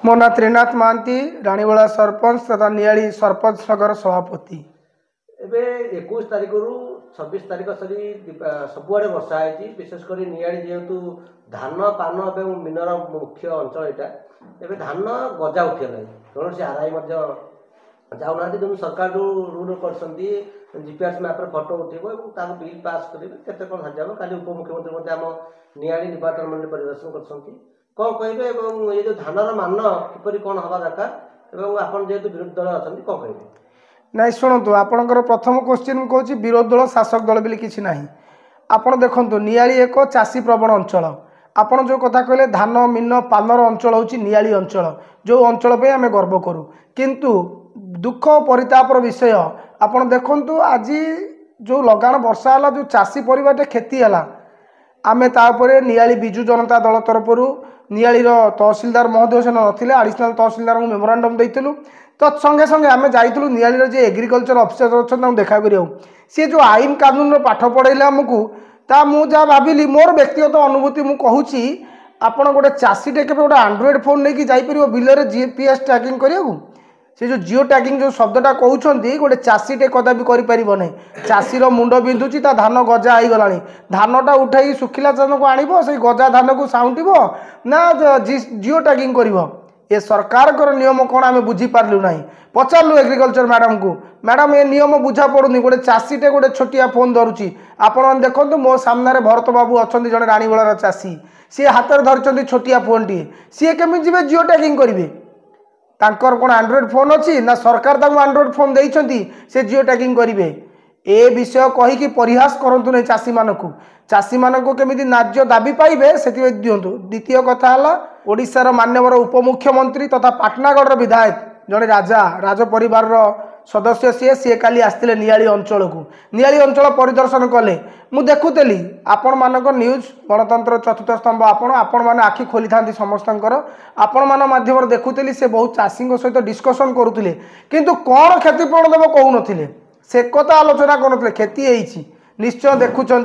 मो ना त्रिनाथ महांती राणीवाला सरपंच तथा नियाली सरपंच नगर सभापति। एबे 21 तारिख रु 26 तारिख सरी सबुआड़े वर्षा है विशेषकर नियाली जेहेतु धान पान और मीनर मुख्य अंचल यहाँ एवं धान गजा उठिगला कौन से आरआई जाऊना जो सरकार जो रूल कर जीपीएस मैप्रे फटो उठेब बिल पास करेंगे कौन हजाब का उपमुख्यमंत्री आम नियाली निर्वाचन मंडली परिदर्शन कर कौन कहे ये जो धानर मान किपर कौन हवा दरकार आपन जेहेतु विरोधी दल अच्छा कौन कहे नहीं शुणु आपणकर प्रथम क्वेश्चन कहूँ विरोधी दल शासक दल भी किसी ना आपड़ देखु नियाली एक चाषी प्रवण अंचल आपड़ जो कथा कहले धान मीन पानर अंचल हूँ नियाली अंचल जो अंचल पे आम गर्व करूँ किंतु दुख परितापर विषय आपड़ देखु आज जो लगाण वर्षा है जो चाषी परिवार क्षति है आमे तापरे नियाली बिजु जनता दल तरफ नियालीर तहसिलदार महोदय से नथिले आडिशनाल तहसिलदार को मेमोरांडम देइथिलु तत्संगे संगे आमे जाइथिलु नियालीर जे एग्रीकल्चर ऑफिसर अच्छा देखा करियो सी जो आईन कानून पाठ पढ़ेले आमको ता मु जा भाविली मोर व्यक्तिगत अनुभूति मु कहूची आपण गोटे चाषीटे के गोटे एंड्रॉइड फोन लेके जाइपर बिलर जीपीएस ट्रैकिंग करियो से जो जिओ टैगिंग जो शब्दटा कहते गोटे चाषीटे कदापि कर चाषीर मुंड बिंधुची ता धान गजा हो गला धानटा उठाई सुखिला धान को आणव से गजा धान को साउंटिब ना जिओ टैगिंग कर ये सरकार नियम कौन आम बुझीपारू ना पचारू एग्रीकल्चर मैडम को मैडम ये नियम बुझा पड़ूनी गोटे चाषीटे गोटे छोटिया फोन धरुची आपण देखो मो सामने भरत बाबू अच्छा जड़े राणीवालार चाषी सी हाथ में धरती छोटिया फोन टी सी केमी जी जिओ टैगिंग करेंगे तांकर कौन एंड्रॉइड फोन अच्छी ना सरकार एंड्रॉइड फोन देइछंती से जिओ टैगिंग करेंगे ए विषय कहीकि परिहास करंतु नहीं चाषी मानक केमिति न्याय्य दाबी पाइबे से दिंतु। द्वितीय कथा है ओडिशार मान्यवर उपमुख्यमंत्री तथा पाटनागढ़ विधायक जड़े राज परिवार सदस्य सी काली आसते नियाली अंचल को नियाली अंचल परिदर्शन कले मु देखुली आपण मानक न्यूज गणतंत्र चतुर्थ स्तंभ आपण मैंने आखि खोली था समस्तंकर आपण मान माध्यम देखुली से बहुत चाषी सहित डिस्कसन करुले किंतु कौन क्षतिपूरण देव कहून से कथा आलोचना करुले क्षति होती निश्चय देखुं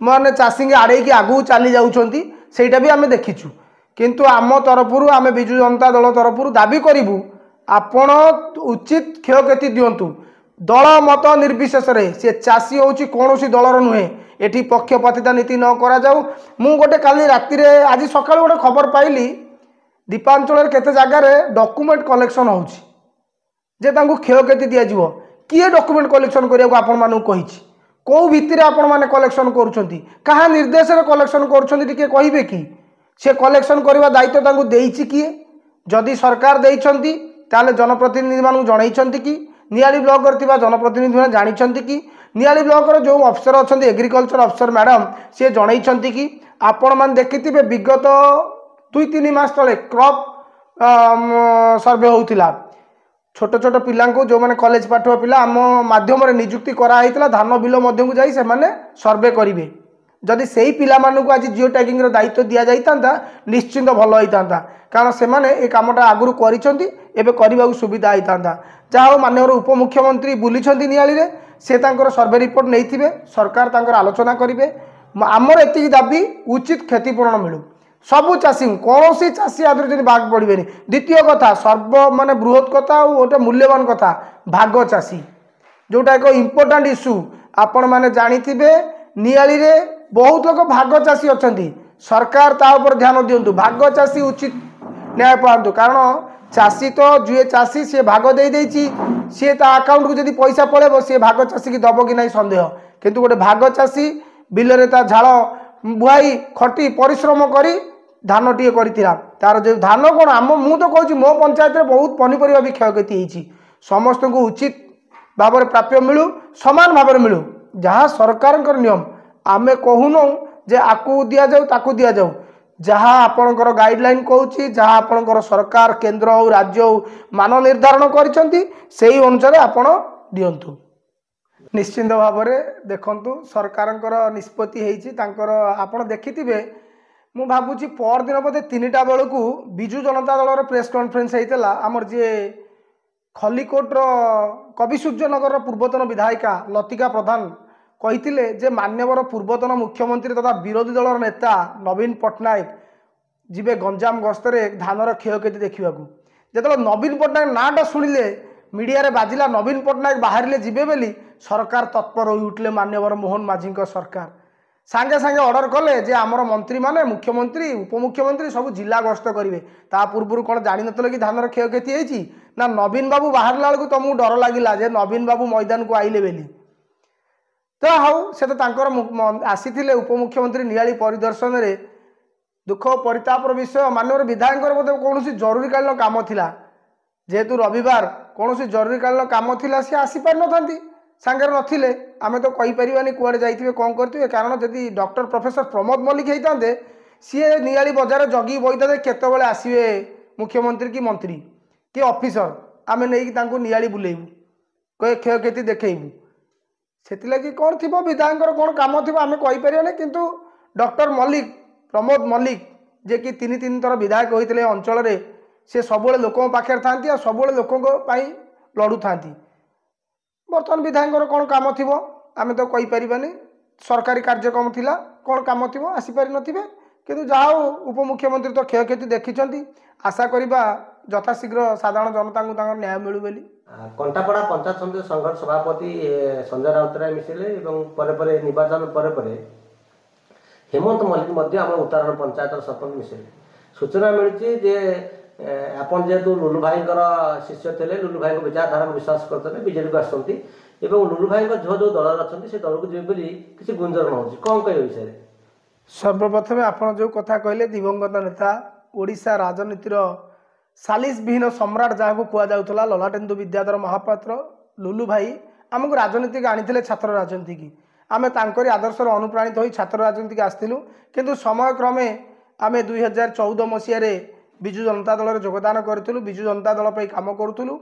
मैंने चाषी आड़े आगू चली जाटा भी आम देखीचु किंतु आम तरफ आम विजु जनता दल तरफ दाबी करूँ आपण उचित क्षयक्षति दिंतु दल मत निर्विशेष सी चाषी हूँ कौन दलर नुहे एटी पक्षपातिता नीति न करा जाऊ मु गोटे काली राति आज सका गोटे खबर पाइली दीपांचल केते जगार डॉक्यूमेंट कलेक्शन होजे क्षयक्षति दिज्व किए डॉक्यूमेंट कलेक्शन करने आपण मानू कही कौ भित्तिरे आपण माने कलेक्शन करुछंती कहा निर्देश कलेक्शन करुछंती कहिबे कि से कलेक्शन करने दायित्व तांकु देइछि किए जदि सरकार देइछंती ताले जनप्रतिनिधि मानू जनइछंती कि नियाली ब्लॉक करथिबा जनप्रतिनिधि माने जानिछंती कि नियाली ब्लॉक जो अफसर अच्छा एग्रीकल्चर अफसर मैडम सी जनइछंती कि आपण मान देखिथिबे विगत 2-3 मास तले क्रॉप सर्वे होउतिला छोट छोट पिला जो मैंने कॉलेज पाठुआ पिला आम माध्यम निजुक्ति कराइला धान बिल मध्य को जाई से माने सर्वे करेंगे जदि से ही पिला मानू आज जिओ टैगिंग दायित्व दि जाता निश्चिंत भल होता कारण से माने ए कामटा आगुरी करने सुविधा होता जहाँ माननीय उपमुख्यमंत्री बुली नियाली से सर्वे रिपोर्ट नहीं सरकार आलोचना करेंगे आमर एति दाबी उचित क्षतिपूरण मिलू सबू चाषी कौन सी चाषी आदि भाग पड़े। द्वितीय कथा सर्व माने बृहत कथा गोटे मूल्यवान कथा भाग चाषी जोटा एक इम्पोर्टाट इश्यू आपण मैंने जानिथिबे नियाली रे बहुत लोग भाग चाषी अच्छा सरकार ता ऊपर ध्यान दिंतु भाग चाषी उचित न्याय पातु कारण चाषी तो जुए चाषी सी भाग दे देछि सी ता अकाउंट को जदि पैसा पड़े सी भाग चाषी की दब कि नहीं संदेह किंतु गोटे भाग चाषी बिलरे ता झाड़ बुहाई खटी परिश्रम करी धान टी करा तार जो धान कौन आम मु तो कहूँ मो पंचायत में बहुत पनीपरिया भी क्षयक्षति होती समस्त को उचित भाव में प्राप्य मिलू समान भाव में मिलू जहाँ सरकार नियम आमे कहूनु जे आकु दिया जाऊ ताकु दिया जाऊ जहाँ आपणकर गाइडलाइन कहूँ जहाँ आपणकर सरकार केंद्र हो राज्य हो मान निर्धारण करिसेंती सेही अनुसार आपण दियंतु निश्चिंत भाव में देखंतु सरकारंकर निष्पत्ति हेछि तांकर आपण देखिथिबे मु भाबुची पर दिन बोधे 3टा बेलू बिजु जनता दल प्रेस कॉन्फ्रेंस होता आमर जे खलिकोटर कविसूर्यनगर पूर्वतन विधायिका लतिका प्रधान कही जे मान्यवर पूर्वतन मुख्यमंत्री तथा विरोधी दलर नेता नवीन पट्टनायक जीवे गंजाम गस्तरे धानर क्षयक्षति देखा যেତେବେଳେ নବୀନ ପଟ୍ଟନାୟକ ନାଁଟା ଶୁଣିଲେ ମିଡ଼ିଆରେ ବାଜିଲା ନବୀନ ପଟ୍ଟନାୟକ ବାହାରିଲେ ଯିବେ ବୋଲି ସରକାର ତତ୍ପର ହୋଇ ଉଠିଲେ ମାନ୍ୟବର ମୋହନ ମାଝୀଙ୍କ ସରକାର ସାଙ୍ଗେ ସାଙ୍ଗେ ଅର୍ଡ଼ର କଲେ ଯେ ଆମର ମନ୍ତ୍ରୀମାନେ ମୁଖ୍ୟମନ୍ତ୍ରୀ ଉପମୁଖ୍ୟମନ୍ତ୍ରୀ ସବୁ ଜିଲ୍ଲା ଗସ୍ତ କରିବେ। ତା ପୂର୍ବରୁ କ'ଣ ଜାଣିନଥିଲେ କି ଧାନର କ୍ଷୟକ୍ଷତି ହେଇଛି? ନା ନବୀନ ବାବୁ ବାହାରିଲା ବେଳକୁ ତମକୁ ଡର ଲାଗିଲା ଯେ ନବୀନ ବାବୁ ମଇଦାନକୁ ଆଇଲେ ବୋଲି। ତ ହଉ ସେ ତ ତାଙ୍କର ଆସିଥିଲେ ଉପମୁଖ୍ୟମନ୍ତ୍ରୀ ନିଆଳି ପରିଦର୍ଶନରେ। ଦୁଃଖ ପରିତାପର ବିଷୟ ମାନ୍ୟବର ବିଧାୟକଙ୍କର ବୋଧେ କୌଣସି ଜରୁରୀକାଳୀନ କାମ ଥିଲା, ଯେହେତୁ ରବିବାର କୌଣସି ଜରୁରୀକାଳୀନ କାମ ଥିଲା ସେ ଆସିପାରିନଥାନ୍ତି, ସାଙ୍ଗରେ ନଥିଲେ ଆମେ ତ କହିପାରିବାନି କୁଆଡ଼େ ଯାଇଥିବେ କ'ଣ କରିଥିବେ। କାରଣ ଯଦି ଡକ୍ଟର ପ୍ରଫେସର ପ୍ରମୋଦ ମଲ୍ଲିକ ହେଇଥାନ୍ତେ ସିଏ ନିଆଳି ବଜାର ଜଗି ବଇଥାନ୍ତେ କେତେବେଳେ ଆସିବେ ମୁଖ୍ୟମନ୍ତ୍ରୀ କି ମନ୍ତ୍ରୀ କି ଅଫିସର, ଆମେ ନେଇକି ତାଙ୍କୁ ନିଆଳି ବୁଲେଇବୁ, କହେ କ୍ଷୟକ୍ଷତି ଦେଖେଇବୁ। ସେଥିଲାଗି କ'ଣ ଥିବ ବିଧାୟକଙ୍କର କ'ଣ କାମ ଥିବ ଆମେ କହିପାରିବାନି। କିନ୍ତୁ ଡକ୍ଟର ମଲ୍ଲିକ ପ୍ରମୋଦ ମଲ୍ଲିକ ଯିଏକି ତିନି ଥର ବିଧାୟକ ହୋଇଥିଲେ ଅଞ୍ଚଳରେ, ସେ ସବୁବେଳେ ଲୋକଙ୍କ ପାଖରେ ଥାନ୍ତି ଆଉ ସବୁବେଳେ ଲୋକଙ୍କ ପାଇଁ ଲଢ଼ୁଥାନ୍ତି। ବର୍ତ୍ତମାନ ବିଧାୟକଙ୍କର କ'ଣ କାମ ଥିବ ଆମେ ତ କହିପାରିବାନି। ସରକାରୀ କାର୍ଯ୍ୟକ୍ରମ ଥିଲା, କ'ଣ କାମ ଥିବ ଆସିପାରିନଥିବେ। କିନ୍ତୁ ଯାହା ହେଉ ଉପମୁଖ୍ୟମନ୍ତ୍ରୀ ତ କ୍ଷୟକ୍ଷତି ଦେଖିଛନ୍ତି, ଆଶା କରିବା ଯଥାଶୀଘ୍ର ସାଧାରଣ ଜନତାଙ୍କୁ ତାଙ୍କର ନ୍ୟାୟ ମିଳୁ ବୋଲି। କଣ୍ଟାପଡ଼ା ପଞ୍ଚାୟତ ସମିତି ସଂଘର ସଭାପତି ସଞ୍ଜୟ ରାଉତରାୟ ମିଶିଲେ ଏବଂ ପରେ ନିର୍ବାଚନ ପରେ ହେମନ୍ତ ମଲ୍ଲିକ ମଧ୍ୟ ଆମ ଉତ୍ତରାୟଣ ପଞ୍ଚାୟତର ସରପଞ୍ଚ ମିଶିଲେ। ସୂଚନା ମିଳିଛି ଯେ ଆପଣ ଯେହେତୁ ଲୁଲୁ ଭାଇଙ୍କର ଶିଷ୍ୟ ଥିଲେ, ଲୁଲୁ ଭାଇଙ୍କ ବିଚାରଧାରାକୁ ବିଶ୍ୱାସ କରୁଥିଲେ, ବିଜେଡ଼ିକୁ ଆସୁଛନ୍ତି ଏବଂ ଲୁଲୁ ଭାଇଙ୍କ ଝିଅ ଯେଉଁ ଦଳରେ ଅଛନ୍ତି ସେ ଦଳକୁ ଯିବେ ବୋଲି କିଛି ଗୁଞ୍ଜରଣ ହେଉଛି, କ'ଣ କହିବେ ବିଷୟରେ? ସର୍ବପ୍ରଥମେ ଆପଣ ଯେଉଁ କଥା କହିଲେ ଦିବଙ୍ଗତ ନେତା, ଓଡ଼ିଶା ରାଜନୀତିର ସାଲିସବିହୀନ ସମ୍ରାଟ ଯାହାକୁ କୁହାଯାଉଥିଲା ଲଲାଟେନ୍ଦୁ ବିଦ୍ୟାଧର ମହାପାତ୍ର ଲୁଲୁ ଭାଇ ଆମକୁ ରାଜନୀତିକୁ ଆଣିଥିଲେ, ଛାତ୍ର ରାଜନୀତିକି। ଆମେ ତାଙ୍କରି ଆଦର୍ଶରେ ଅନୁପ୍ରାଣିତ ହୋଇ ଛାତ୍ର ରାଜନୀତିକୁ ଆସିଥିଲୁ। କିନ୍ତୁ ସମୟକ୍ରମେ ଆମେ 2014 ମସିହାରେ ବିଜୁ ଜନତା ଦଳରେ ଯୋଗଦାନ କରିଥିଲୁ, ବିଜୁ ଜନତା ଦଳ ପାଇଁ କାମ କରୁଥିଲୁ।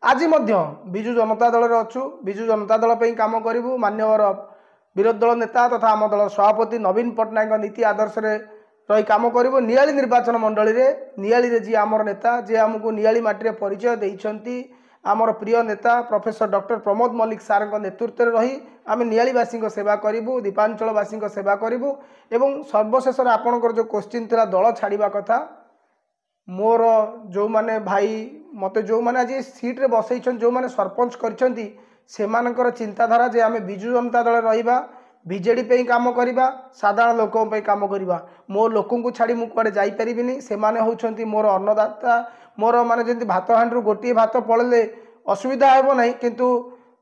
ଆଜି ମଧ୍ୟ ବିଜୁ ଜନତା ଦଳରେ ଅଛୁ, ବିଜୁ ଜନତା ଦଳ ପାଇଁ କାମ କରିବୁ। ମାନ୍ୟବର ବିରୋଧୀ ଦଳ ନେତା ତଥା ଆମ ଦଳର ସଭାପତି ନବୀନ ପଟ୍ଟନାୟକଙ୍କ ନୀତି ଆଦର୍ଶରେ ରହି କାମ କରିବୁ। ନିଆଳି ନିର୍ବାଚନ ମଣ୍ଡଳୀରେ ନିଆଳିରେ ଯିଏ ଆମର ନେତା, ଯିଏ ଆମକୁ ନିଆଳି ମାଟିରେ ପରିଚୟ ଦେଇଛନ୍ତି, ଆମର ପ୍ରିୟ ନେତା ପ୍ରଫେସର ଡକ୍ଟର ପ୍ରମୋଦ ମଲ୍ଲିକ ସାର୍ଙ୍କ ନେତୃତ୍ୱରେ ରହି ଆମେ ନିଆଳିବାସୀଙ୍କ ସେବା କରିବୁ, ଦୀପାଞ୍ଚଳବାସୀଙ୍କ ସେବା କରିବୁ। ଏବଂ ସର୍ବଶେଷରେ ଆପଣଙ୍କର ଯେଉଁ କୋଶ୍ଚିନ୍ ଥିଲା ଦଳ ଛାଡ଼ିବା କଥା, ମୋର ଯେଉଁମାନେ ଭାଇ ମୋତେ ଯେଉଁମାନେ ଆଜି ସିଟ୍ରେ ବସେଇଛନ୍ତି, ଯେଉଁମାନେ ସରପଞ୍ଚ କରିଛନ୍ତି, ସେମାନଙ୍କର ଚିନ୍ତାଧାରା ଯେ ଆମେ ବିଜୁ ଜନତା ଦଳରେ ରହିବା, ବିଜେଡ଼ି ପାଇଁ କାମ କରିବା, ସାଧାରଣ ଲୋକଙ୍କ ପାଇଁ କାମ କରିବା। ମୋ ଲୋକଙ୍କୁ ଛାଡ଼ି ମୁଁ କୁଆଡ଼େ ଯାଇପାରିବିନି। ସେମାନେ ହେଉଛନ୍ତି ମୋର ଅନ୍ନଦାତା, ମୋର ମାନେ ଯେମିତି ଭାତ ହାଣ୍ଡିରୁ ଗୋଟିଏ ଭାତ ପଳେଇଲେ ଅସୁବିଧା ହେବ ନାହିଁ, କିନ୍ତୁ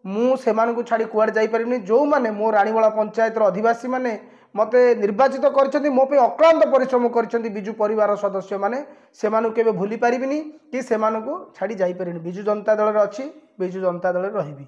ମୁଁ ସେମାନଙ୍କୁ ଛାଡ଼ି କୁଆଡ଼େ ଯାଇପାରିବିନି। ଯେଉଁମାନେ ମୋ ରାଣୀବାଳା ପଞ୍ଚାୟତର ଅଧିବାସୀମାନେ ମୋତେ ନିର୍ବାଚିତ କରିଛନ୍ତି, ମୋ ପାଇଁ ଅକ୍ଳାନ୍ତ ପରିଶ୍ରମ କରିଛନ୍ତି ବିଜୁ ପରିବାର ସଦସ୍ୟମାନେ, ସେମାନଙ୍କୁ କେବେ ଭୁଲି ପାରିବିନି କି ସେମାନଙ୍କୁ ଛାଡ଼ି ଯାଇପାରିବିନି। ବିଜୁ ଜନତା ଦଳରେ ଅଛି, ବିଜୁ ଜନତା ଦଳରେ ରହିବି।